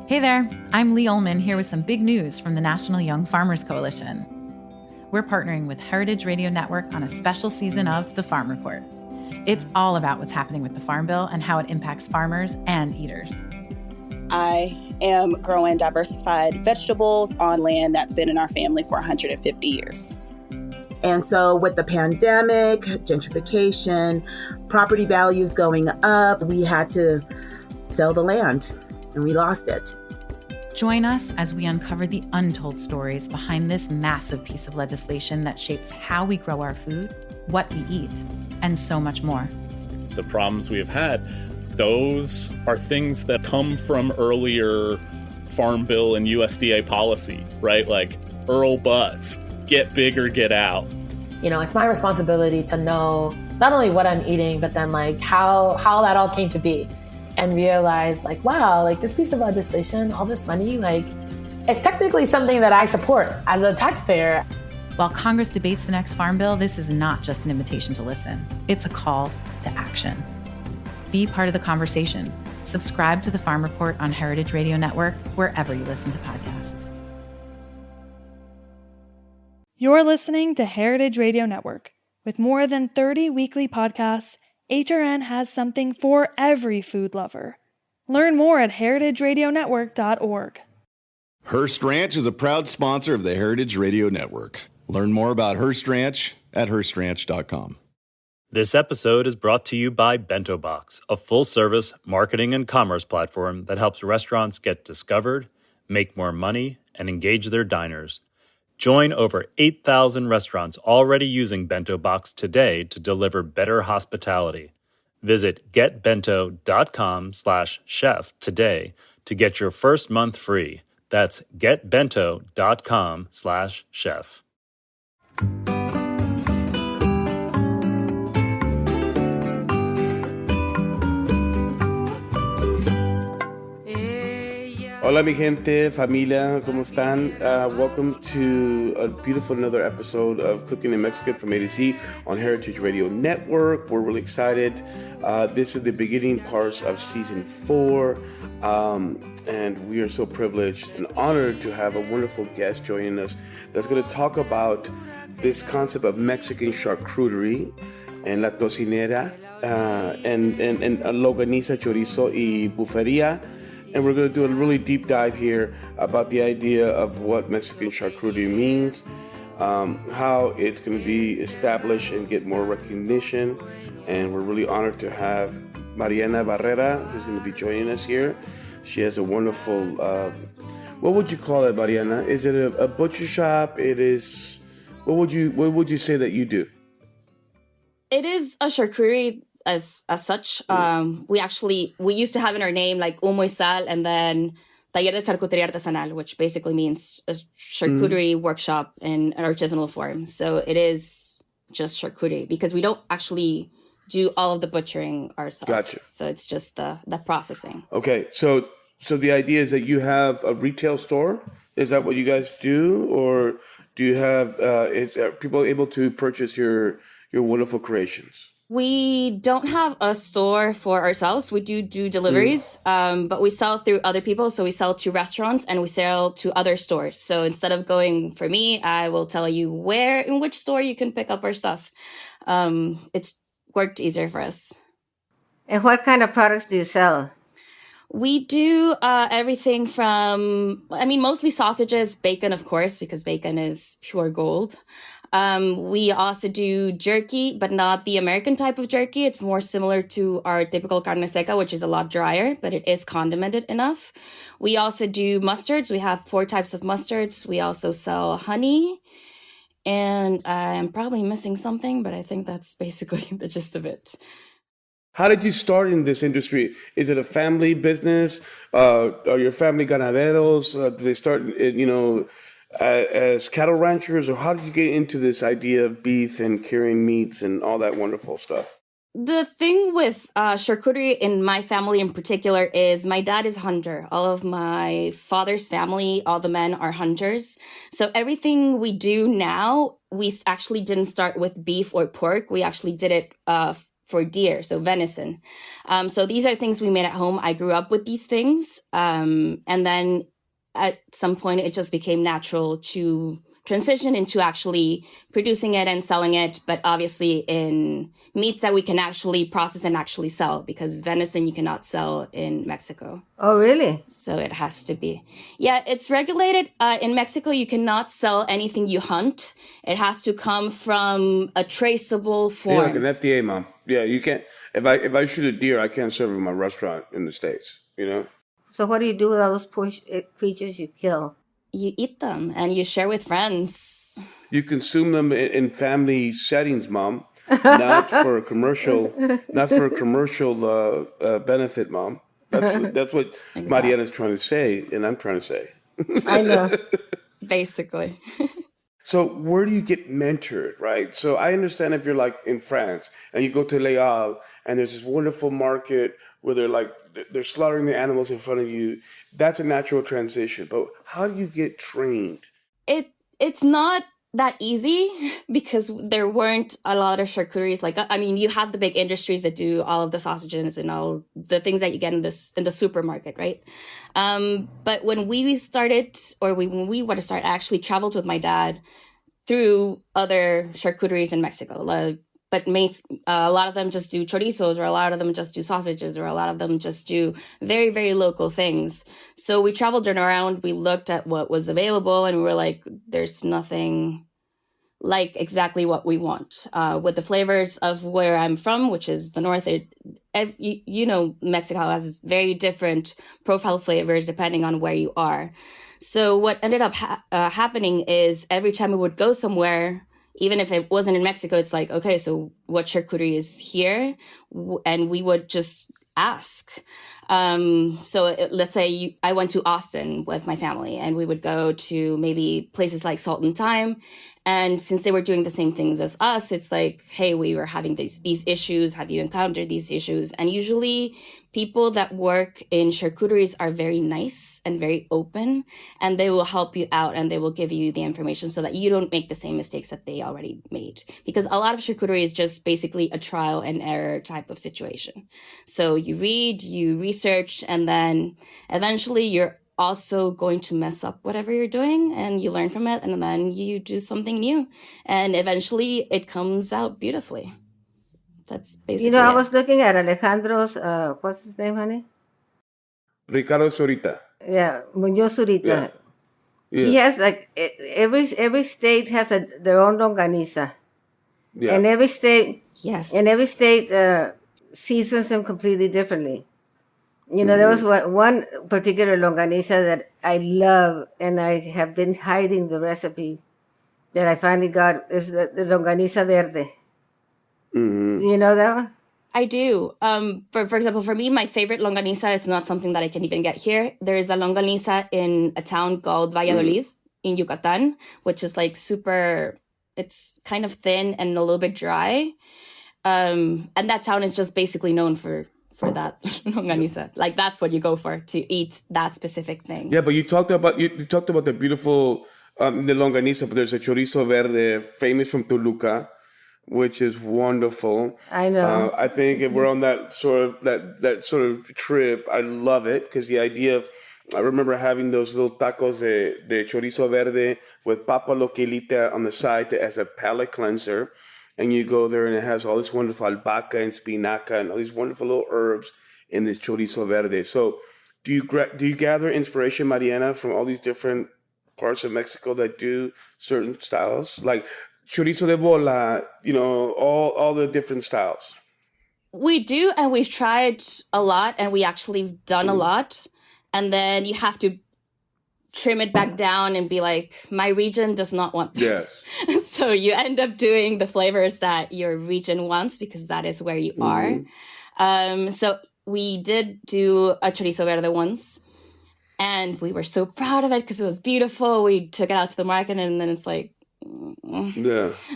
Hey there, I'm Lee Ullman here with some big news from the National Young Farmers Coalition. We're partnering with Heritage Radio Network on a special season of The Farm Report. It's all about what's happening with the Farm Bill and how it impacts farmers and eaters. I am growing diversified vegetables on land that's been in our family for 150 years. And so with the pandemic, gentrification, property values going up, we had to sell the land and we lost it. Join us as we uncover the untold stories behind this massive piece of legislation that shapes how we grow our food, what we eat, and so much more. The problems we have had, those are things that come from earlier Farm Bill and USDA policy, right? Like Earl Butts, get big or get out. You know, it's my responsibility to know not only what I'm eating, but then like how that all came to be. And realize like, wow, like this piece of legislation, all this money, like it's technically something that I support as a taxpayer. While Congress debates the next Farm Bill, this is not just an invitation to listen. It's a call to action. Be part of the conversation. Subscribe to the Farm Report on Heritage Radio Network, wherever you listen to podcasts. You're listening to Heritage Radio Network. With more than 30 weekly podcasts, HRN has something for every food lover. Learn more at heritageradionetwork.org. Hearst Ranch is a proud sponsor of the Heritage Radio Network. Learn more about Hearst Ranch at HearstRanch.com. This episode is brought to you by Bento Box, a full-service marketing and commerce platform that helps restaurants get discovered, make more money, and engage their diners. Join over 8,000 restaurants already using Bento Box today to deliver better hospitality. Visit getbento.com/chef today to get your first month free. That's getbento.com/chef. Hola mi gente, familia, ¿cómo están? Welcome to a beautiful another episode of Cooking in Mexican from A to Z on Heritage Radio Network. We're really excited. This is the beginning parts of season 4, and we are so privileged and honored to have a wonderful guest joining us that's going to talk about this concept of Mexican charcuterie and la tocineria and longaniza, chorizo y buferia. And we're going to do a really deep dive here about the idea of what Mexican charcuterie means, how it's going to be established and get more recognition. And we're really honored to have Mariana Barrera, who's going to be joining us here. She has a wonderful, what would you call it, Mariana? Is it a butcher shop? It is, what would you say that you do? It is a charcuterie. As such, we used to have in our name like Humo y Sal, and then Taller de Charcutería Artesanal, which basically means a charcuterie workshop in an artisanal form. So it is just charcuterie because we don't actually do all of the butchering ourselves. Gotcha. So it's just the processing. Okay, so the idea is that you have a retail store. Is that what you guys do, or do you have? Are people able to purchase your wonderful creations? We don't have a store for ourselves. We do deliveries, but we sell through other people. So we sell to restaurants and we sell to other stores. So instead of going for me, I will tell you in which store you can pick up our stuff. It's worked easier for us. And what kind of products do you sell? We do everything from, mostly sausages, bacon, of course, because bacon is pure gold. We also do jerky, but not the American type of jerky. It's more similar to our typical carne seca, which is a lot drier, but it is condimented enough. We also do mustards. We have 4 types of mustards. We also sell honey. And I'm probably missing something, but I think that's basically the gist of it. How did you start in this industry? Is it a family business? Are your family ganaderos? Did they start, as cattle ranchers? Or how did you get into this idea of beef and curing meats and all that wonderful stuff? The thing with charcuterie in my family in particular is my dad is a hunter. All of my father's family, all the men are hunters. So everything we do now, we actually didn't start with beef or pork. We actually did it for deer, so venison. So these are things we made at home. I grew up with these things. And then at some point, it just became natural to transition into actually producing it and selling it, but obviously in meats that we can actually process and actually sell, because venison you cannot sell in Mexico. Oh, really? So it has to be. Yeah, it's regulated. In Mexico, you cannot sell anything you hunt. It has to come from a traceable form. Yeah, like an FDA, Mom. Yeah, you can't. If I shoot a deer, I can't serve it in my restaurant in the States, you know? So what do you do with all those poor creatures you kill? You eat them and you share with friends. You consume them in family settings, Mom, not for a commercial, benefit, Mom. That's what exactly. Mariana's trying to say, and I'm trying to say. I know. Basically. So where do you get mentored, right? So I understand if you're like in France and you go to Leal and there's this wonderful market where they're slaughtering the animals in front of you. That's a natural transition. But how do you get trained? It's not that easy because there weren't a lot of charcuteries. You have the big industries that do all of the sausages and all the things that you get in the supermarket, right? But when we want to start, I actually traveled with my dad through other charcuteries in Mexico. But a lot of them just do chorizos, or a lot of them just do sausages, or a lot of them just do very, very local things. So we traveled around, we looked at what was available, and we were like, there's nothing like exactly what we want. With the flavors of where I'm from, which is the north, Mexico has very different profile flavors depending on where you are. So what ended up happening is every time we would go somewhere, even if it wasn't in Mexico, it's like, okay, so what charcuterie is here? And we would just ask. Let's say I went to Austin with my family, and we would go to maybe places like Salt and Thyme. And since they were doing the same things as us, it's like, hey, we were having these issues. Have you encountered these issues? And usually people that work in charcuteries are very nice and very open, and they will help you out and they will give you the information so that you don't make the same mistakes that they already made. Because a lot of charcuterie is just basically a trial and error type of situation. So you read, you research, and then eventually you're also going to mess up whatever you're doing, and you learn from it, and then you do something new, and eventually it comes out beautifully. That's basically I was looking at Alejandro's, what's his name, honey? Ricardo Zurita. Yeah, Muñoz Zurita. Yeah. He has every state has their own longaniza. Yeah. And every state, yes, seasons them completely differently. There was one particular longaniza that I love, and I have been hiding the recipe that I finally got, is the longaniza verde. Mm-hmm. Do you know that one? I do. For example, for me, my favorite longaniza is not something that I can even get here. There is a longaniza in a town called Valladolid in Yucatan, which is like it's kind of thin and a little bit dry. And that town is just basically known for that longaniza. Like, that's what you go for, to eat that specific thing. Yeah, but you talked about the beautiful the longaniza, but there's a chorizo verde, famous from Toluca, which is wonderful. I know. I think if we're on that sort of trip, I love it, because the idea of, I remember having those little tacos de chorizo verde with papa loquilita on the side as a palate cleanser. And you go there and it has all this wonderful albahaca and spinaca and all these wonderful little herbs in this chorizo verde. So do you gather inspiration, Mariana, from all these different parts of Mexico that do certain styles? Like chorizo de bola, all the different styles. We do, and we've tried a lot, and we actually done a lot. And then you have to trim it back down and be like, my region does not want this. Yes. So you end up doing the flavors that your region wants, because that is where you are. So we did do a chorizo verde once, and we were so proud of it because it was beautiful. We took it out to the market, and then it's like,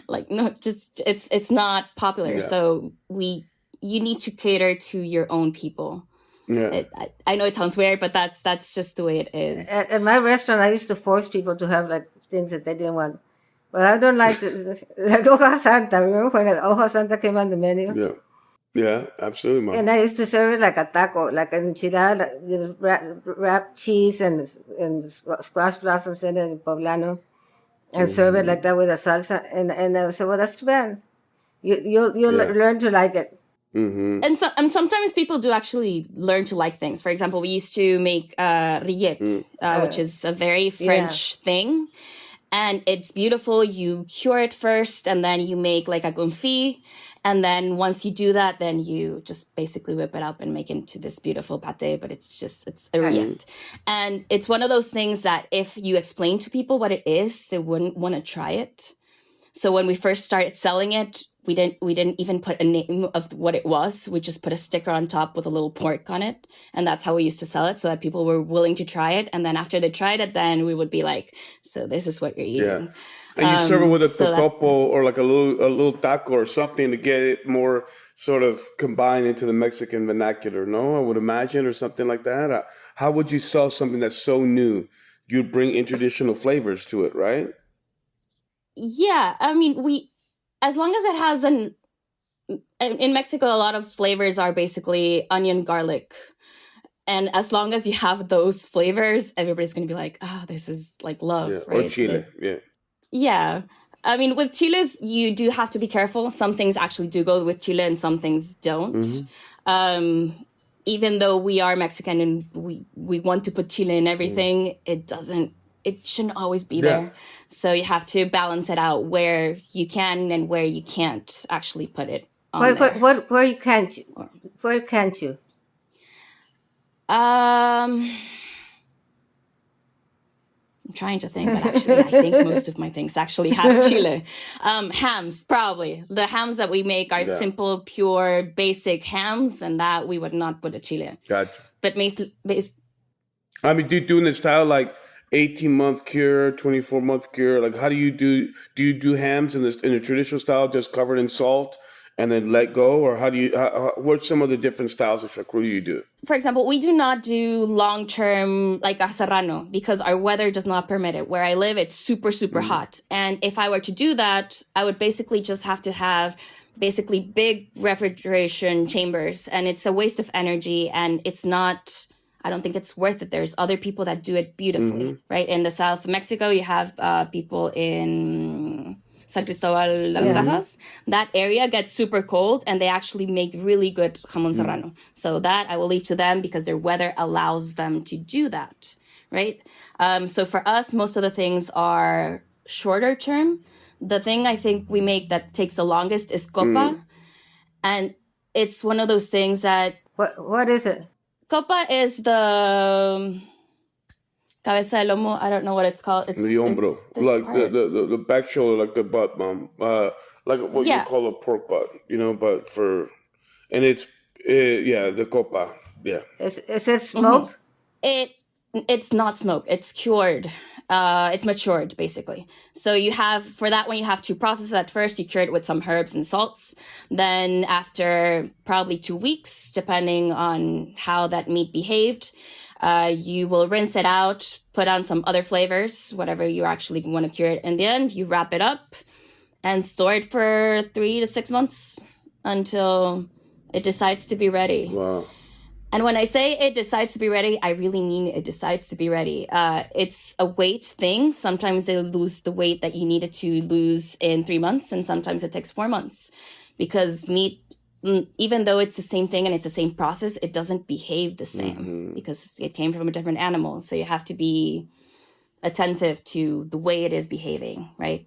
like, no, just it's not popular. Yeah. So you need to cater to your own people. Yeah. I know it sounds weird, but that's just the way it is. At my restaurant, I used to force people to have like things that they didn't want. But I don't like like Hoja Santa. Remember when Hoja Santa came on the menu? Yeah. Yeah, absolutely, Mom. And I used to serve it like a taco, like an enchilada, wrap cheese and squash blossoms in it in poblano, and serve it like that with a salsa. And I said, well, that's too bad. You'll learn to like it. Mm-hmm. And sometimes people do actually learn to like things. For example, we used to make rillette, which is a very French thing. And it's beautiful. You cure it first, and then you make like a confit. And then once you do that, then you just basically whip it up and make it into this beautiful pate. But it's a rillette. And it's one of those things that if you explain to people what it is, they wouldn't want to try it. So when we first started selling it, we didn't even put a name of what it was. We just put a sticker on top with a little pork on it. And that's how we used to sell it, so that people were willing to try it. And then after they tried it, then we would be like, so this is what you're eating. Yeah. And you serve it with a totopo or like a little taco or something to get it more sort of combined into the Mexican vernacular, no? I would imagine, or something like that. How would you sell something that's so new? You'd bring in traditional flavors to it, right? Yeah, I mean, as long as it has in Mexico, a lot of flavors are basically onion, garlic. And as long as you have those flavors, everybody's going to be like, oh, this is like love, right? Or chile, Yeah. I mean, with chiles, you do have to be careful. Some things actually do go with chile and some things don't. Even though we are Mexican and we want to put chile in everything, it shouldn't always be there. So you have to balance it out where you can and where you can't actually put it on there. Where can't you? Where can't you? I'm trying to think, but actually I think most of my things actually have chile. Hams, probably. The hams that we make are simple, pure, basic hams, and that we would not put a chile. Gotcha. But I mean, do you do in the style like 18-month cure, 24-month cure? Like, how do you do hams in the traditional style, just covered in salt and then let go? Or what's some of the different styles of charcuterie you do? For example, we do not do long-term like a serrano because our weather does not permit it. Where I live, it's super, super hot. And if I were to do that, I would basically just have to have basically big refrigeration chambers. And it's a waste of energy, and it's not... I don't think it's worth it. There's other people that do it beautifully, right? In the south of Mexico, you have people in San Cristobal, Las Casas. That area gets super cold, and they actually make really good jamón serrano. So that I will leave to them because their weather allows them to do that, right? So for us, most of the things are shorter term. The thing I think we make that takes the longest is copa. And it's one of those things that... What is it? Copa is the cabeza de lomo. I don't know what it's called. It's the hombro, like the back shoulder, like the butt, mom. Like what you call a pork butt, but it's the copa. Yeah. Is it smoked? It's not smoked. It's cured. It's matured, basically. So you have to process it at first. You cure it with some herbs and salts. Then after probably 2 weeks, depending on how that meat behaved, you will rinse it out, put on some other flavors, whatever you actually want to cure it. In the end, you wrap it up and store it for 3 to 6 months until it decides to be ready. Wow. And when I say it decides to be ready, I really mean it decides to be ready. It's a weight thing. Sometimes they lose the weight that you needed to lose in 3 months, and sometimes it takes 4 months. Because meat, even though it's the same thing and it's the same process, it doesn't behave the same because it came from a different animal. So you have to be attentive to the way it is behaving, right?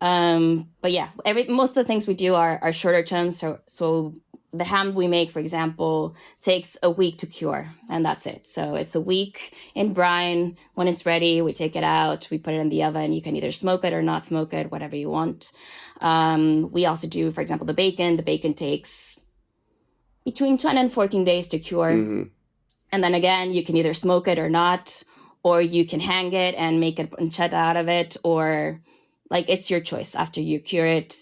But yeah, most of the things we do are shorter term. So the ham we make, for example, takes a week to cure, and that's it. So it's a week in brine. When it's ready, we take it out, we put it in the oven. You can either smoke it or not smoke it, whatever you want. We also do, for example, the bacon. The bacon takes between 10 and 14 days to cure. And then again, you can either smoke it or not, or you can hang it and make it pancetta out of it, or... Like, it's your choice. After you cure it,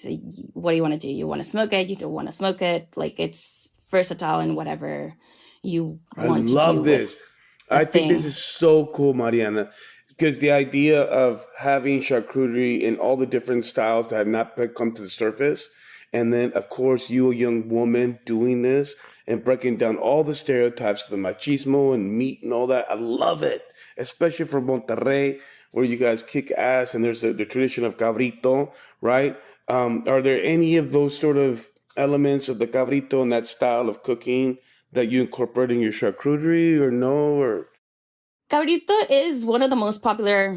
what do you want to do? You want to smoke it? You don't want to smoke it? Like, it's versatile in whatever you want to do. I love this. I think this is so cool, Mariana, because the idea of having charcuterie in all the different styles that have not come to the surface And then, of course, you, a young woman, doing this and breaking down all the stereotypes of the machismo and meat and all that. I love it, especially from Monterrey, where you guys kick ass and there's the tradition of cabrito, right? Are there any of those sort of elements of the cabrito and that style of cooking that you incorporate in your charcuterie or no? Or Cabrito is one of the most popular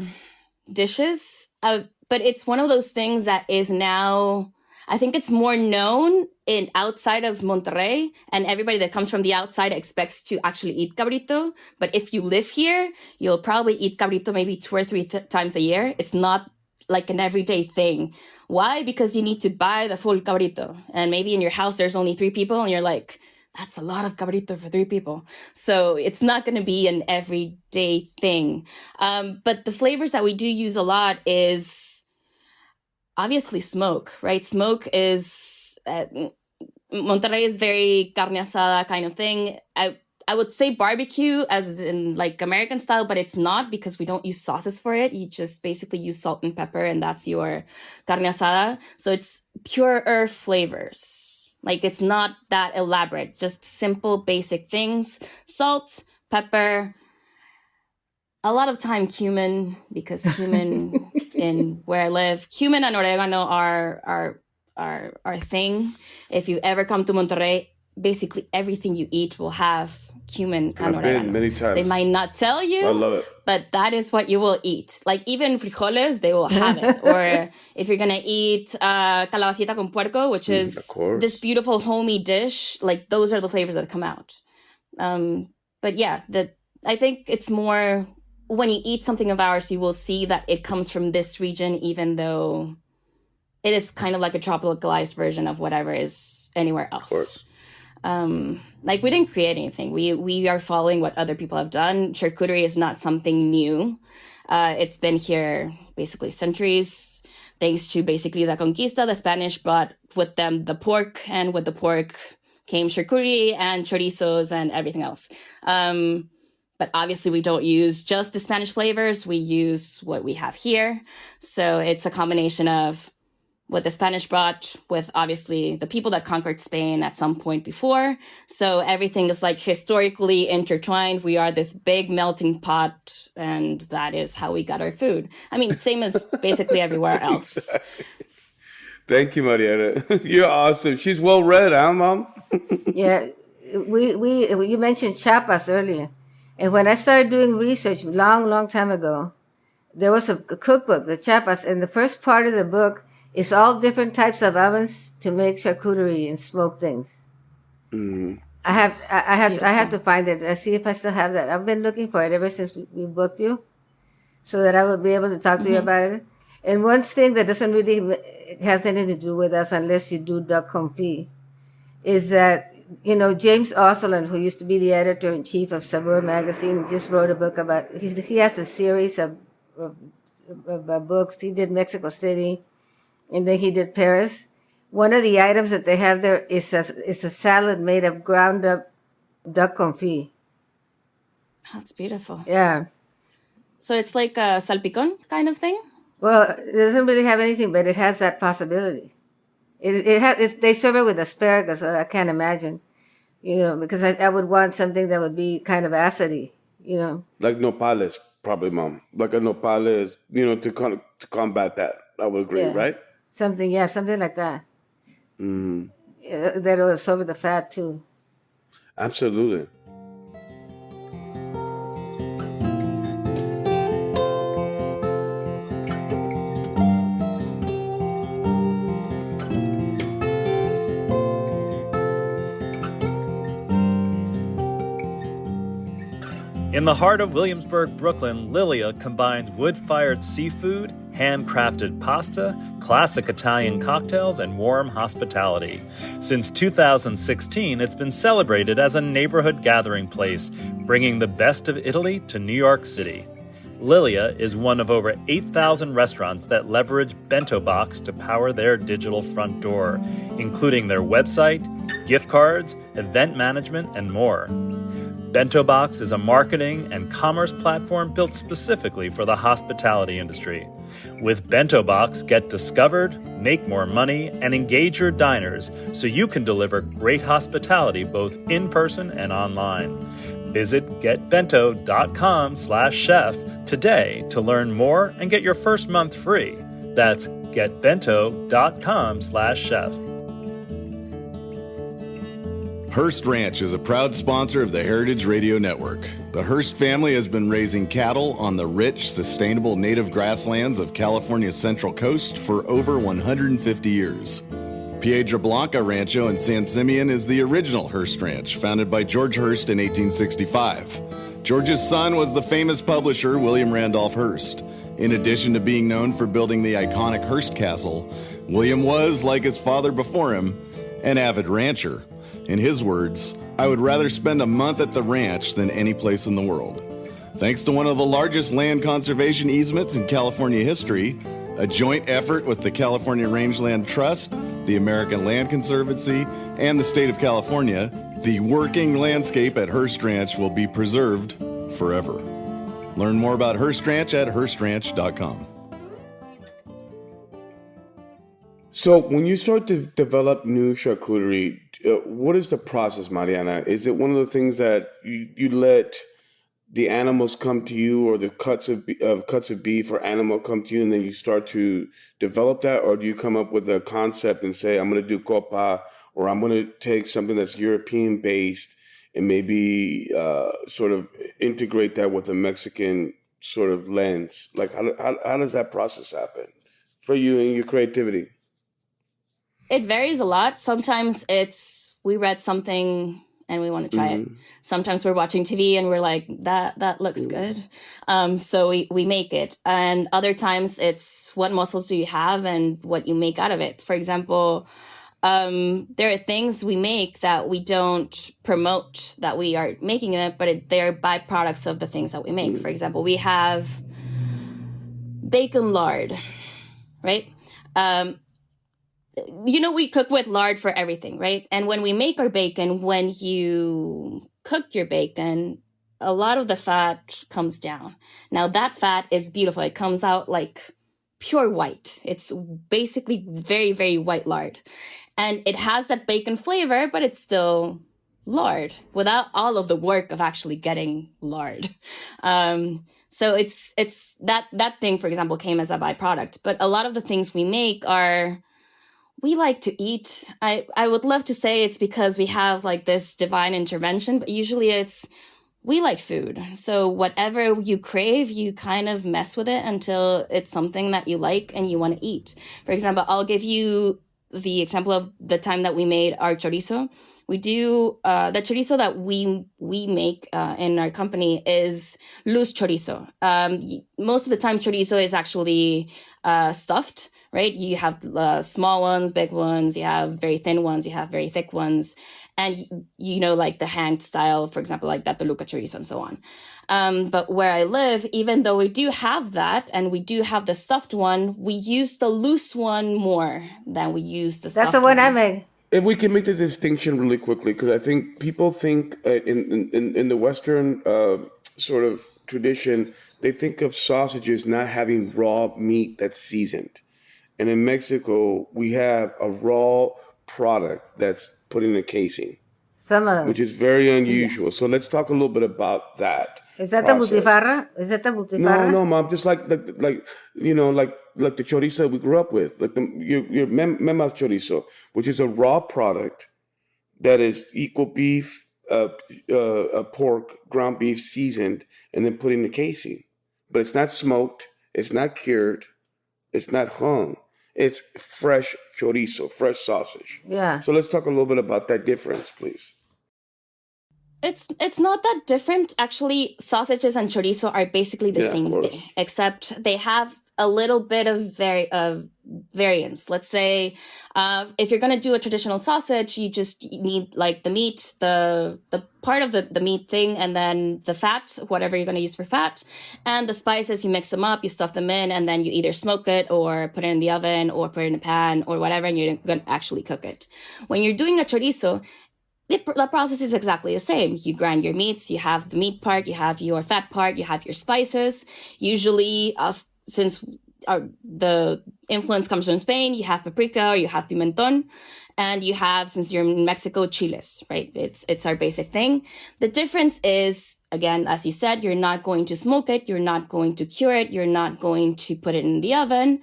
dishes, but it's one of those things that is now, I think it's more known in outside of Monterrey, and everybody that comes from the outside expects to actually eat cabrito. But if you live here, you'll probably eat cabrito maybe 2 or 3 times a year. It's not like an everyday thing. Why? Because you need to buy the full cabrito. And maybe in your house, there's only 3 people and you're like, that's a lot of cabrito for 3 people. So it's not going to be an everyday thing. But the flavors that we do use a lot is obviously smoke, right? Smoke is, Monterrey is very carne asada kind of thing. I would say barbecue as in like American style, but it's not because we don't use sauces for it. You just basically use salt and pepper and that's your carne asada. So it's pure earth flavors. Like it's not that elaborate, just simple, basic things. Salt, pepper, a lot of time cumin, because cumin in where I live, cumin and oregano are thing. If you ever come to Monterrey, basically everything you eat will have cumin and oregano. I've been many times. They might not tell you, I love it, but that is what you will eat. Like even frijoles, they will have it. Or if you're gonna eat calabacita con puerco, which is this beautiful homey dish, like those are the flavors that come out. But yeah, I think it's more when you eat something of ours, you will see that it comes from this region, even though it is kind of like a tropicalized version of whatever is anywhere else. Of course. Like we didn't create anything. We are following what other people have done. Charcuterie is not something new. It's been here basically centuries, thanks to basically the conquista. The Spanish brought with them the pork, and with the pork came charcuterie and chorizos and everything else. But obviously we don't use just the Spanish flavors. We use what we have here. So it's a combination of what the Spanish brought with obviously the people that conquered Spain at some point before. So everything is like historically intertwined. We are this big melting pot, and that is how we got our food. I mean, same as basically everywhere else. Exactly. Thank you, Mariana. You're awesome. She's well read, huh, Mom? Yeah, you mentioned chapas earlier. And when I started doing research long time ago, there was a cookbook, the chapas, and the first part of the book is all different types of ovens to make charcuterie and smoke things. Mm-hmm. I have to find it. I see if I still have that. I've been looking for it ever since we booked you, so that I will be able to talk to you about it. And one thing that doesn't really has anything to do with us unless you do duck confit is that, you know, James Osselin, who used to be the editor-in-chief of Sabor magazine, just wrote a book about, he has a series of books. He did Mexico City, and then he did Paris. One of the items that they have there is a salad made of ground up duck confit. That's beautiful. Yeah. So it's like a salpicón kind of thing? Well, it doesn't really have anything, but it has that possibility. They serve it with asparagus, I can't imagine, you know, because I would want something that would be kind of acidy, you know. Like nopales, probably, Mom. Like a nopales, you know, to combat that. I would agree, right? Something like that. Mm. That'll absorb the fat too. Absolutely. In the heart of Williamsburg, Brooklyn, Lilia combines wood-fired seafood, handcrafted pasta, classic Italian cocktails, and warm hospitality. Since 2016, it's been celebrated as a neighborhood gathering place, bringing the best of Italy to New York City. Lilia is one of over 8,000 restaurants that leverage Bento Box to power their digital front door, including their website, gift cards, event management, and more. Bento Box is a marketing and commerce platform built specifically for the hospitality industry. With Bento Box, get discovered, make more money, and engage your diners so you can deliver great hospitality both in person and online. Visit getbento.com/chef today to learn more and get your first month free. That's getbento.com/chef. Hearst Ranch is a proud sponsor of the Heritage Radio Network. The Hearst family has been raising cattle on the rich, sustainable native grasslands of California's Central Coast for over 150 years. Piedra Blanca Rancho in San Simeon is the original Hearst Ranch, founded by George Hearst in 1865. George's son was the famous publisher William Randolph Hearst. In addition to being known for building the iconic Hearst Castle, William was, like his father before him, an avid rancher. In his words, "I would rather spend a month at the ranch than any place in the world." Thanks to one of the largest land conservation easements in California history, a joint effort with the California Rangeland Trust, the American Land Conservancy, and the state of California, the working landscape at Hearst Ranch will be preserved forever. Learn more about Hearst Ranch at HearstRanch.com. So when you start to develop new charcuterie, what is the process, Mariana? Is it one of the things that you let the animals come to you, or the cuts of beef or animal come to you, and then you start to develop that? Or do you come up with a concept and say, I'm going to do copa, or I'm going to take something that's European based and maybe sort of integrate that with a Mexican sort of lens? Like, how does that process happen for you and your creativity? It varies a lot. Sometimes it's we read something and we want to try it. Sometimes we're watching TV and we're like, that looks good. So we make it. And other times it's what muscles do you have and what you make out of it. For example, there are things we make that we don't promote that we are making it, but they're byproducts of the things that we make. For example, we have bacon lard, right? We cook with lard for everything, right? And when we make our bacon, when you cook your bacon, a lot of the fat comes down. Now that fat is beautiful. It comes out like pure white. It's basically very, very white lard. And it has that bacon flavor, but it's still lard without all of the work of actually getting lard. So it's that thing, for example, came as a byproduct. But a lot of the things we make we like to eat. I would love to say it's because we have like this divine intervention, but usually we like food. So whatever you crave, you kind of mess with it until it's something that you like and you want to eat. For example, I'll give you the example of the time that we made our chorizo. We do the chorizo that we make in our company is loose chorizo. Most of the time, chorizo is actually stuffed. Right? You have small ones, big ones, you have very thin ones, you have very thick ones. And, like the hanged style, for example, like that Toluca chorizo and so on. But where I live, even though we do have that and we do have the stuffed one, we use the loose one more than we use the stuffed one. That's the one I make. If we can make the distinction really quickly, because I think people think in the Western sort of tradition, they think of sausages not having raw meat that's seasoned. And in Mexico, we have a raw product that's put in a casing, which is very unusual. Yes. So let's talk a little bit about that. Is that the butifarra? No, Mom. Just like the chorizo we grew up with, like your mema's chorizo, which is a raw product that is equal beef, pork, ground beef seasoned, and then put in the casing. But it's not smoked. It's not cured. It's not hung. It's fresh chorizo, fresh sausage. Yeah. So let's talk a little bit about that difference, please. It's not that different. Actually, sausages and chorizo are basically the same thing, except they have a little bit of variance. Let's say if you're going to do a traditional sausage, you just need like the meat, the part of the meat thing, and then the fat, whatever you're going to use for fat, and the spices, you mix them up, you stuff them in, and then you either smoke it or put it in the oven or put it in a pan or whatever, and you're going to actually cook it. When you're doing a chorizo, the process is exactly the same. You grind your meats, you have the meat part, you have your fat part, you have your spices. Usually, since the influence comes from Spain. You have paprika or you have pimenton. And you have, since you're in Mexico, chiles, right? It's our basic thing. The difference is, again, as you said, you're not going to smoke it. You're not going to cure it. You're not going to put it in the oven.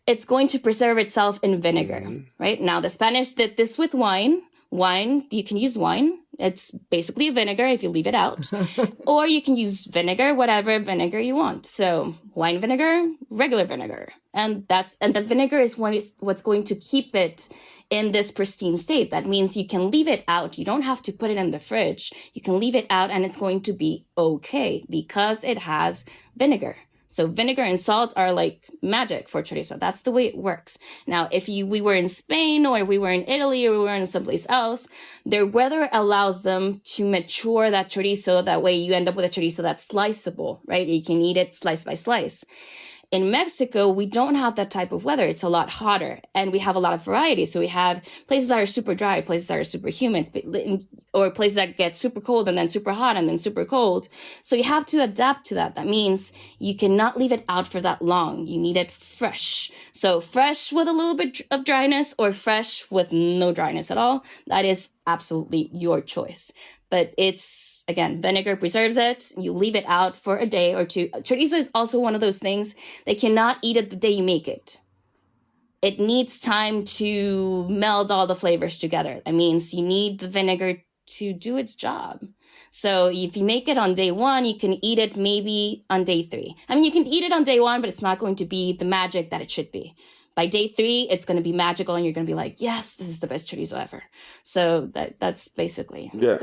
It's going to preserve itself in vinegar, right? Now, the Spanish did this with wine. Wine, you can use wine. It's basically vinegar if you leave it out. Or you can use vinegar, whatever vinegar you want. So wine vinegar, regular vinegar. And the vinegar is what's going to keep it in this pristine state. That means you can leave it out. You don't have to put it in the fridge. You can leave it out and it's going to be okay because it has vinegar. So vinegar and salt are like magic for chorizo. That's the way it works. Now, if we were in Spain or we were in Italy or we were in someplace else, their weather allows them to mature that chorizo. That way you end up with a chorizo that's sliceable, right? You can eat it slice by slice. In Mexico, we don't have that type of weather. It's a lot hotter and we have a lot of variety. So we have places that are super dry, places that are super humid, or places that get super cold and then super hot and then super cold. So you have to adapt to that. That means you cannot leave it out for that long. You need it fresh. So fresh with a little bit of dryness or fresh with no dryness at all. That is absolutely your choice. But it's, again, vinegar preserves it. You leave it out for a day or two. Chorizo is also one of those things. They cannot eat it the day you make it. It needs time to meld all the flavors together. That means you need the vinegar to do its job. So if you make it on day one, you can eat it maybe on day 3. I mean, you can eat it on day 1, but it's not going to be the magic that it should be. By day 3, it's going to be magical and you're going to be like, yes, this is the best chorizo ever. So that's basically. Yeah,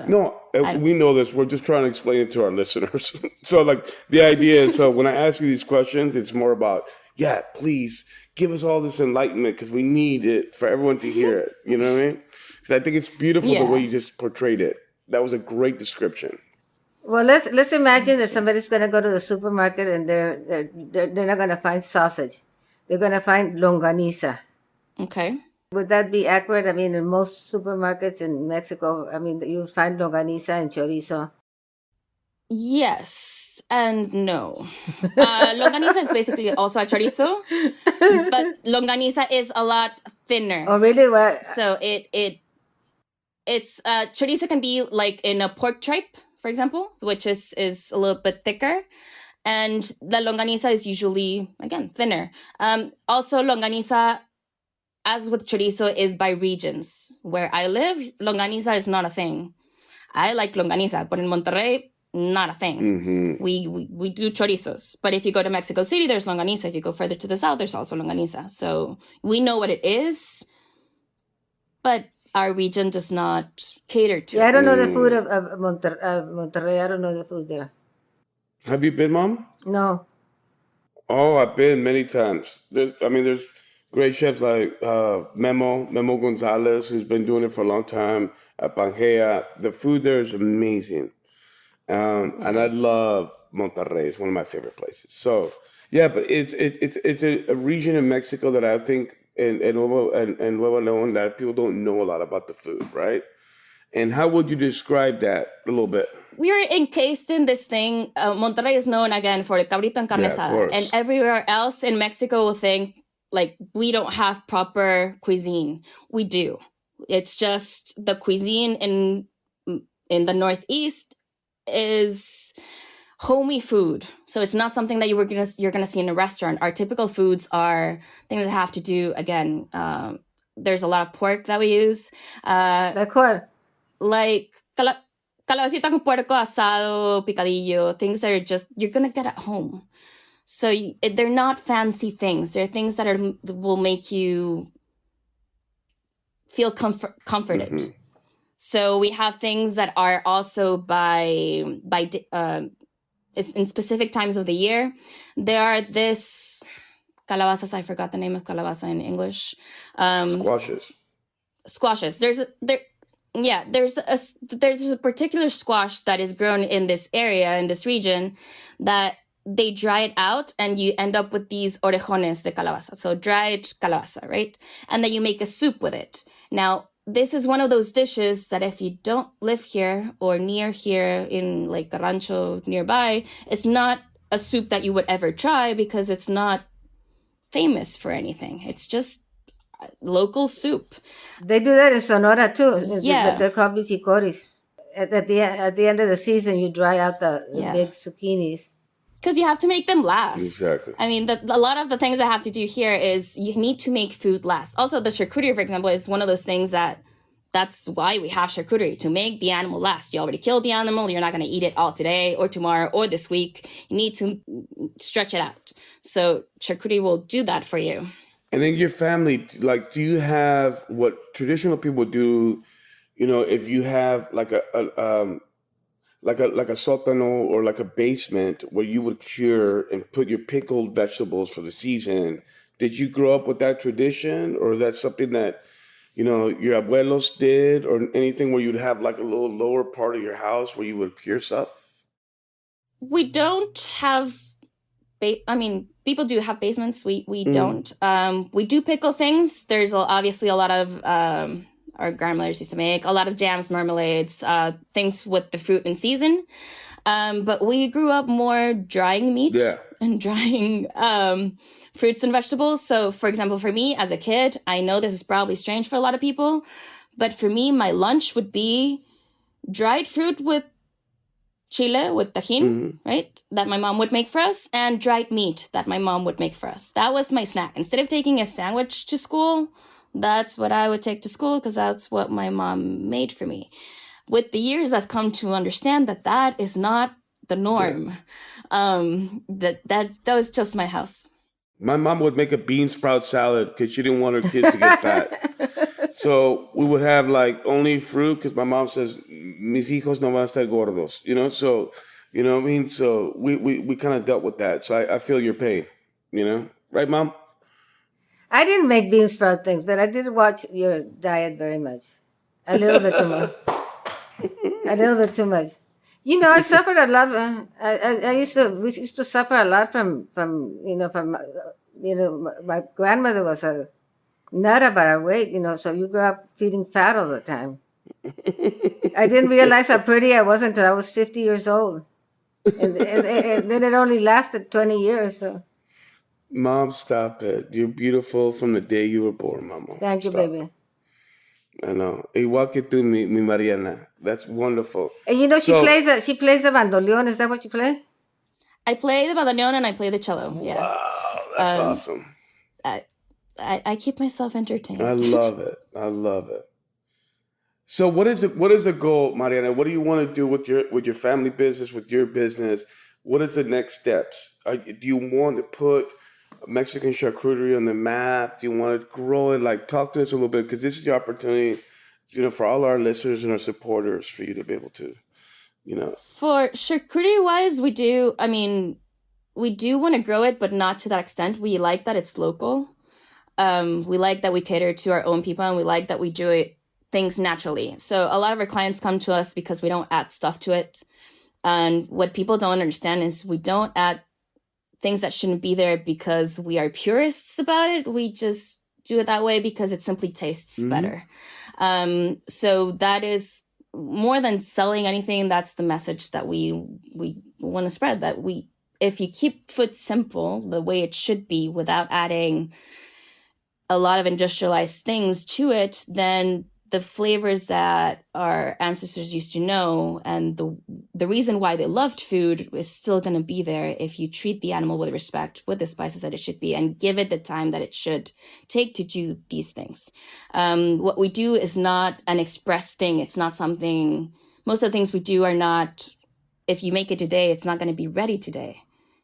we know this. We're just trying to explain it to our listeners. So like the idea is, so when I ask you these questions, it's more about, yeah, please give us all this enlightenment because we need it for everyone to hear it. You know what I mean? Because I think it's beautiful the way you just portrayed it. That was a great description. Well, let's imagine that somebody's going to go to the supermarket and they're not going to find sausage. They're going to find longaniza. Okay. Would that be accurate? I mean, in most supermarkets in Mexico, I mean, you find longaniza and chorizo. Yes and no. Longaniza is basically also a chorizo, but longaniza is a lot thinner. Oh, really? What? So it's chorizo can be like in a pork tripe, for example, which is a little bit thicker. And the longaniza is usually, again, thinner. Also, longaniza, as with chorizo, is by regions. Where I live, longaniza is not a thing. I like longaniza, but in Monterrey, not a thing. Mm-hmm. We do chorizos. But if you go to Mexico City, there's longaniza. If you go further to the south, there's also longaniza. So we know what it is, but our region does not cater to it. I don't know the food of Monterrey. I don't know the food there. Have you been, Mom? No. Oh, I've been many times. There's great chefs like Memo Gonzalez, who's been doing it for a long time at Pangea. The food there is amazing. And I love Monterrey. It's one of my favorite places. So, yeah, but it's a region in Mexico that I think in Nuevo León that people don't know a lot about the food, right? And how would you describe that a little bit? We are encased in this thing. Monterrey is known, again, for the cabrito and carne asada. And everywhere else in Mexico will think, like, we don't have proper cuisine. We do. It's just the cuisine in the Northeast is homey food. So it's not something that you're gonna see in a restaurant. Our typical foods are things that have to do, again, there's a lot of pork that we use. Like what? Like calabacita con puerco asado, picadillo, things that are just, you're going to get at home. So they're not fancy things. They're things that will make you feel comforted. Mm-hmm. So we have things that are also it's in specific times of the year. There are this calabazas, I forgot the name of calabaza in English. Squashes. There's a particular squash that is grown in this area, in this region, that they dry it out and you end up with these orejones de calabaza. So dried calabaza, right? And then you make a soup with it. Now, this is one of those dishes that if you don't live here or near here in like a rancho nearby, it's not a soup that you would ever try because it's not famous for anything. It's just local soup. They do that in Sonora too. Yeah. But they're called bichicoris. At the end of the season, you dry out the big zucchinis. Because you have to make them last. Exactly. I mean, a lot of the things I have to do here is you need to make food last. Also, the charcuterie, for example, is one of those things that's why we have charcuterie, to make the animal last. You already killed the animal. You're not going to eat it all today or tomorrow or this week. You need to stretch it out. So charcuterie will do that for you. And in your family, like, do you have what traditional people do? You know, if you have like a sótano or like a basement where you would cure and put your pickled vegetables for the season. Did you grow up with that tradition, or that's something that, you know, your abuelos did, or anything where you'd have like a little lower part of your house where you would cure stuff? We don't have, people do have basements. We don't. We do pickle things. There's obviously a lot of, our grandmothers used to make a lot of jams, marmalades, things with the fruit in season. But we grew up more drying meat and drying fruits and vegetables. So, for example, for me as a kid, I know this is probably strange for a lot of people, but for me, my lunch would be dried fruit with chile, with tajin, right? That my mom would make for us, and dried meat that my mom would make for us. That was my snack. Instead of taking a sandwich to school, that's what I would take to school because that's what my mom made for me. With the years, I've come to understand that is not the norm. That was just my house. My mom would make a bean sprout salad because she didn't want her kids to get fat. So we would have like only fruit because my mom says, mis hijos no van a estar gordos, you know? So, you know what I mean? So we kind of dealt with that. So I feel your pain, you know? Right, Mom? I didn't make bean sprout things, but I did watch your diet very much. A little bit too much. A little bit too much. You know, I suffered a lot. We used to suffer a lot from my grandmother was a nut about our weight, you know, so you grew up feeding fat all the time. I didn't realize how pretty I was until I was 50 years old. And then it only lasted 20 years, so. Mom, stop it. You're beautiful from the day you were born, Mama. Thank you, baby. I know. Igual que tú, mi Mariana. That's wonderful. And you know, she plays the bandoneon. Is that what you play? I play the bandoneon and I play the cello. Yeah. Wow, that's awesome. I keep myself entertained. I love it. I love it. So what is the goal, Mariana? What do you want to do with your family business, with your business? What is the next steps? Do you want to put Mexican charcuterie on the map? Do you want to grow it? Like, talk to us a little bit, because this is your opportunity, you know, for all our listeners and our supporters, for you to be able to, you know. For charcuterie wise, we do want to grow it, but not to that extent. We like that it's local. We like that we cater to our own people, and we like that we do things naturally. So a lot of our clients come to us because we don't add stuff to it. And what people don't understand is we don't add things that shouldn't be there because we are purists about it. We just do it that way because it simply tastes better. So that is more than selling anything. That's the message that we want to spread, that if you keep food simple the way it should be without adding a lot of industrialized things to it, then the flavors that our ancestors used to know and the reason why they loved food is still going to be there if you treat the animal with respect, with the spices that it should be, and give it the time that it should take to do these things. What we do is not an express thing. It's not something, most of the things we do are not, if you make it today, it's not going to be ready today.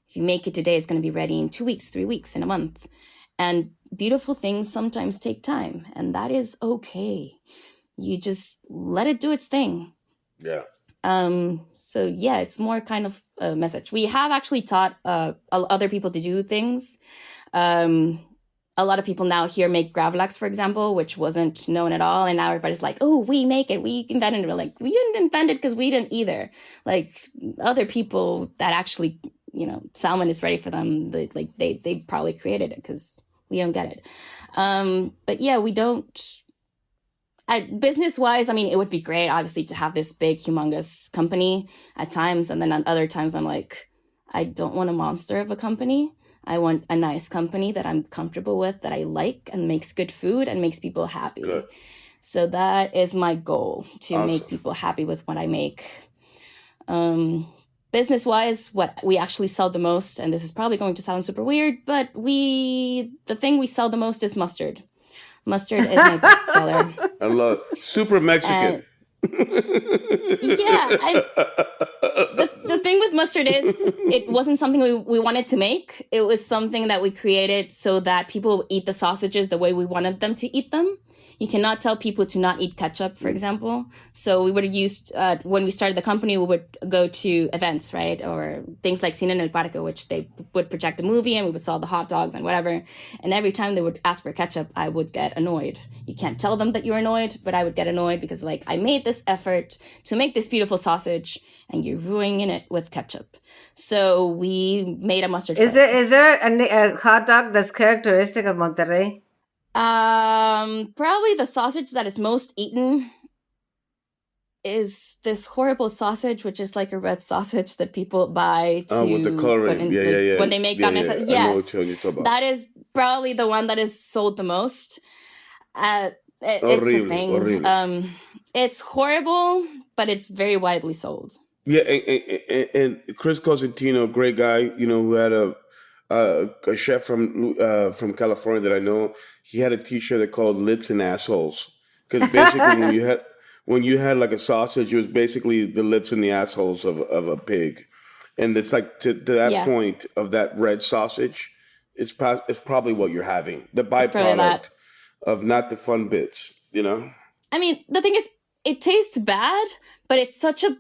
If you make it today, it's going to be ready in 2 weeks, 3 weeks, in a month. And beautiful things sometimes take time, and that is okay. You just let it do its thing. Yeah. So yeah, it's more kind of a message. We have actually taught other people to do things. A lot of people now here make gravlax, for example, which wasn't known at all. And now everybody's like, oh, we make it. We invented it. We're like, we didn't invent it because we didn't either. Like, other people that actually, you know, salmon is ready for them. They probably created it because we don't get it. But yeah, we don't. Business-wise, I mean, it would be great, obviously, to have this big, humongous company at times. And then at other times, I'm like, I don't want a monster of a company. I want a nice company that I'm comfortable with, that I like, and makes good food and makes people happy. Good. So that is my goal, to Awesome. make people happy with what I make. Business-wise, what we actually sell the most, and this is probably going to sound super weird, but the thing we sell the most is mustard. Mustard is my best seller. I love it. Super Mexican. The thing with mustard is it wasn't something we wanted to make. It was something that we created so that people eat the sausages the way we wanted them to eat them. You cannot tell people to not eat ketchup, for example. So we would have used, when we started the company, we would go to events, right? Or things like Cine en el Parque, which they would project a movie and we would sell the hot dogs and whatever. And every time they would ask for ketchup, I would get annoyed. You can't tell them that you're annoyed, but I would get annoyed because like, I made this effort to make this beautiful sausage and you're ruining it with ketchup. So we made a mustard. Is there a hot dog that's characteristic of Monterrey? Probably the sausage that is most eaten is this horrible sausage, which is like a red sausage that people buy to with the coloring. put in, Yeah. when they make carne asada. I know Yes, what you're talking about. that is probably the one that is sold the most. It's Horrible, a thing. horrible. It's horrible, but it's very widely sold. Yeah, and Chris Cosentino, great guy, who had a chef from California that I know. He had a T-shirt that called "Lips and Assholes," because basically when you had like a sausage, it was basically the lips and the assholes of a pig, and it's like to that point of that red sausage, it's probably what you're having, the byproduct of not the fun bits, I mean, the thing is, it tastes bad, but it's such a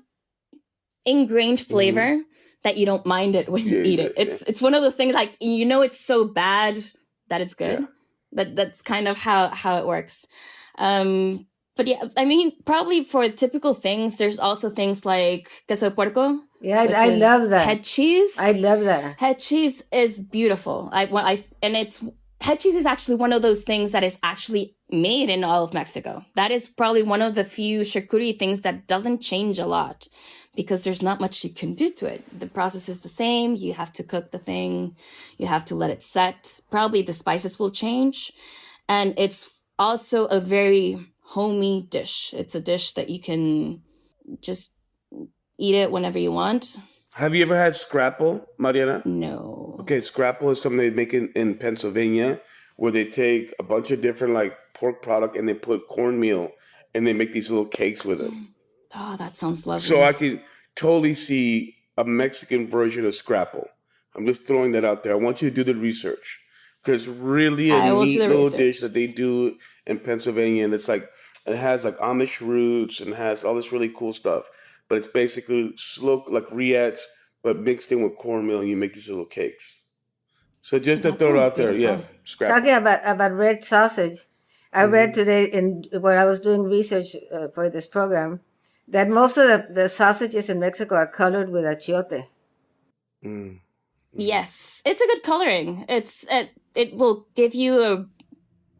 ingrained flavor that you don't mind it when you eat it. It's one of those things like, it's so bad that it's good. Yeah. That's kind of how it works. But yeah, I mean, probably for typical things, there's also things like queso de puerco. Yeah, I love that. Head cheese. I love that. Head cheese is beautiful. Head cheese is actually one of those things that is actually made in all of Mexico. That is probably one of the few charcuterie things that doesn't change a lot, because there's not much you can do to it. The process is the same. You have to cook the thing. You have to let it set. Probably the spices will change. And it's also a very homey dish. It's a dish that you can just eat it whenever you want. Have you ever had scrapple, Mariana? No. Okay, scrapple is something they make in Pennsylvania, where they take a bunch of different like pork product and they put cornmeal and they make these little cakes with it. Oh, that sounds lovely. So I can totally see a Mexican version of scrapple. I'm just throwing that out there. I want you to do the research, because it's really a neat little dish that they do in Pennsylvania, and it has like Amish roots and has all this really cool stuff. But it's basically slow like rillettes, but mixed in with cornmeal, and you make these little cakes. So just to throw it out there, scrapple. Talking about red sausage, I read today when I was doing research for this program, that most of the sausages in Mexico are colored with achiote. Yes, it's a good coloring. It will give you a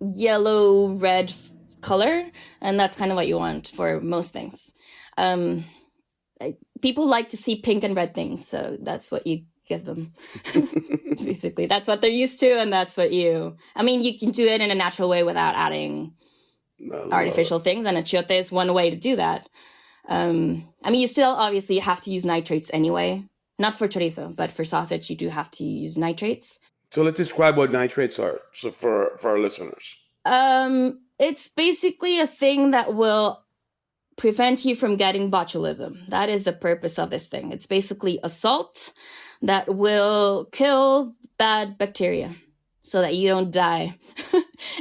yellow-red color, and that's kind of what you want for most things. People like to see pink and red things, so that's what you give them. Basically, that's what they're used to, and that's what you can do it in a natural way without adding artificial things, and achiote is one way to do that. You still obviously have to use nitrates anyway. Not for chorizo, but for sausage, you do have to use nitrates. So let's describe what nitrates are for our listeners. It's basically a thing that will prevent you from getting botulism. That is the purpose of this thing. It's basically a salt that will kill bad bacteria so that you don't die.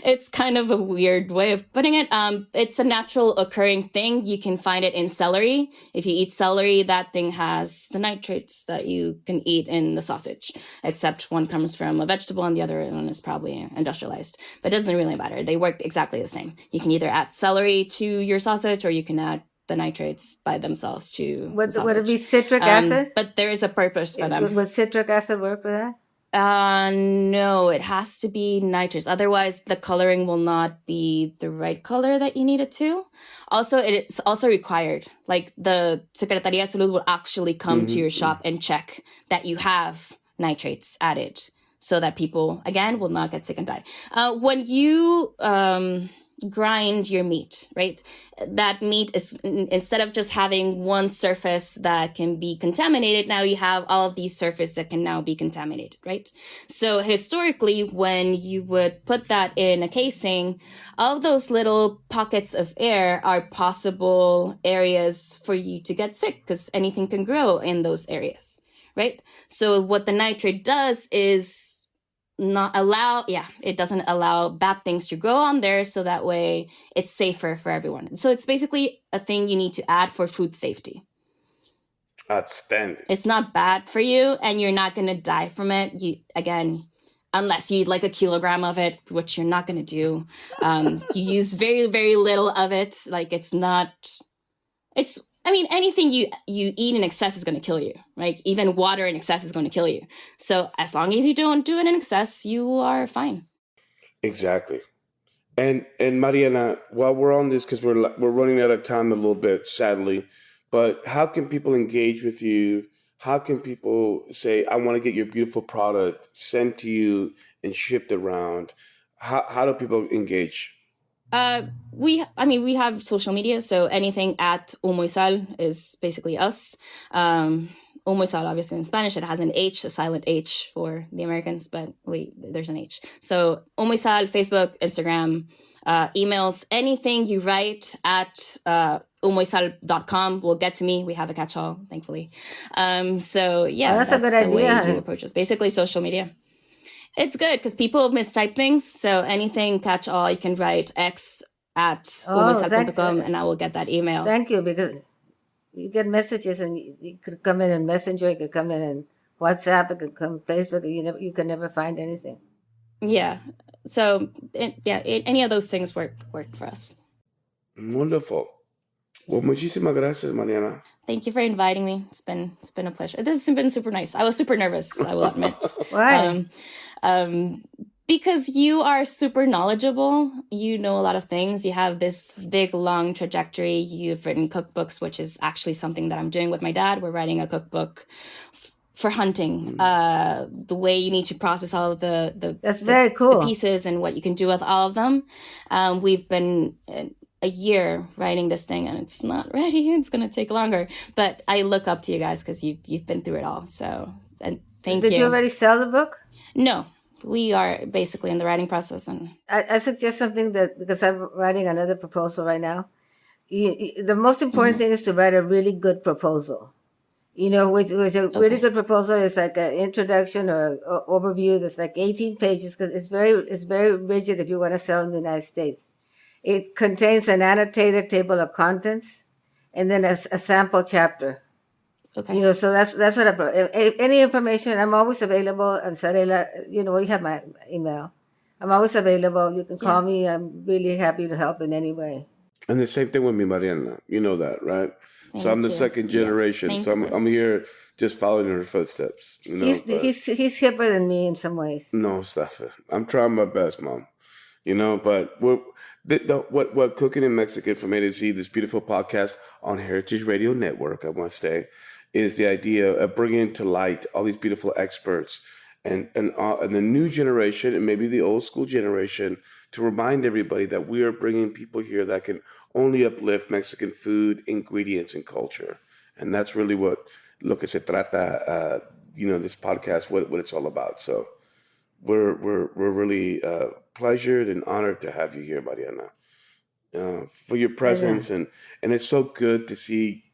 It's kind of a weird way of putting it. It's a natural occurring thing. You can find it in celery. If you eat celery, that thing has the nitrates that you can eat in the sausage, except one comes from a vegetable and the other one is probably industrialized. But it doesn't really matter. They work exactly the same. You can either add celery to your sausage or you can add the nitrates by themselves to Would it be citric acid? But there is a purpose for them. Would citric acid work for that? No, it has to be nitrous. Otherwise, the coloring will not be the right color that you need it to. Also, it's also required. Like the Secretaría de Salud will actually come to your shop and check that you have nitrates added. so that people, again, will not get sick and die. When you grind your meat, right? That meat is, instead of just having one surface that can be contaminated, now you have all of these surfaces that can now be contaminated, right? So historically, when you would put that in a casing, all of those little pockets of air are possible areas for you to get sick because anything can grow in those areas, right? So what the nitrate does is it doesn't allow bad things to grow on there, so that way it's safer for everyone. So it's basically a thing you need to add for food safety. Outstanding. It's not bad for you, and you're not going to die from it. Unless you eat like a kilogram of it, which you're not going to do. You use very, very little of it. Like anything you eat in excess is going to kill you, right? Even water in excess is going to kill you. So as long as you don't do it in excess, you are fine. Exactly. And Mariana, while we're on this, because we're running out of time a little bit, sadly, but how can people engage with you? How can people say, I want to get your beautiful product sent to you and shipped around? How do people engage? We have social media, so anything at Umoysal is basically us. Umoysal, obviously in Spanish, it has an H, a silent H for the Americans, but there's an H. So Umoysal, Facebook, Instagram, emails, anything you write at umoysal.com will get to me. We have a catch-all, thankfully. That's a good idea. You approach us. Basically social media. It's good because people mistype things. So anything catch all, you can write X at umoysal.com and I will get that email. Thank you, because you get messages and you could come in Messenger, you could come in WhatsApp, it could come Facebook, you can never find anything. Yeah. So any of those things work for us. Wonderful. Well, muchísimas gracias, Mariana. Thank you for inviting me. It's been a pleasure. This has been super nice. I was super nervous, I will admit. Why? Because you are super knowledgeable. You know a lot of things. You have this big, long trajectory. You've written cookbooks, which is actually something that I'm doing with my dad. We're writing a cookbook for hunting. The way you need to process all of That's very cool. The pieces and what you can do with all of them. We've been a year writing this thing and it's not ready. It's going to take longer. But I look up to you guys because you've been through it all. So, and thank you. Did you already sell the book? No, we are basically in the writing process. And I suggest something because I'm writing another proposal right now. The most important thing is to write a really good proposal. Which a really good proposal is like an introduction or overview that's like 18 pages because it's very rigid if you want to sell in the United States. It contains an annotated table of contents and then a sample chapter. Okay. So that's what any information, I'm always available. And Sarela, you have my email. I'm always available. You can call me. I'm really happy to help in any way. And the same thing with me, Mariana. You know that, right? Thank so I'm the you. second generation. Yes, so I'm here just following in her footsteps. He's hipper than me in some ways. No, stop it. I'm trying my best, Mom. But what Cooking in Mexican from A to Z, this beautiful podcast on Heritage Radio Network, I want to say, is the idea of bringing to light all these beautiful experts and the new generation and maybe the old school generation to remind everybody that we are bringing people here that can only uplift Mexican food, ingredients, and culture. And that's really what Lo Que Se Trata, this podcast, what it's all about. So we're really pleasured and honored to have you here, Mariana, for your presence. And it's so good to see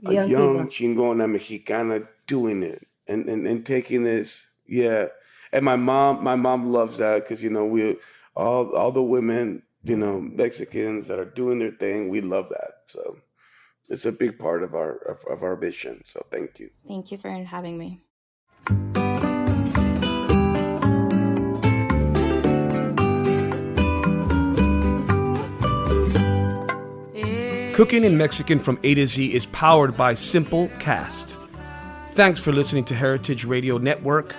a young chingona Mexicana doing it and taking this. Yeah. And my mom loves that because, we all the women, Mexicans that are doing their thing, we love that. So it's a big part of our mission. So thank you. Thank you for having me. Cooking in Mexican from A to Z is powered by Simple Cast. Thanks for listening to Heritage Radio Network,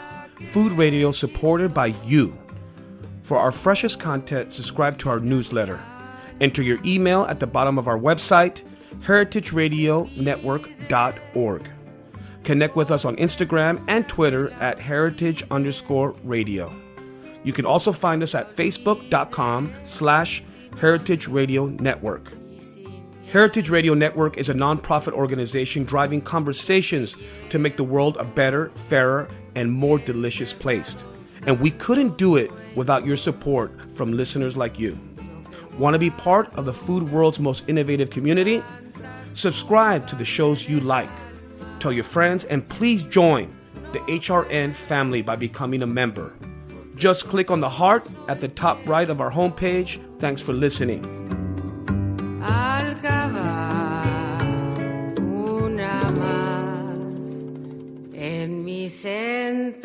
food radio supported by you. For our freshest content, subscribe to our newsletter. Enter your email at the bottom of our website, heritageradionetwork.org. Connect with us on Instagram and Twitter at heritage_radio. You can also find us at facebook.com/Heritage Radio Network. Heritage Radio Network is a nonprofit organization driving conversations to make the world a better, fairer, and more delicious place. And we couldn't do it without your support from listeners like you. Want to be part of the food world's most innovative community? Subscribe to the shows you like. Tell your friends, and please join the HRN family by becoming a member. Just click on the heart at the top right of our homepage. Thanks for listening. Al cavar una más en mis entrañas.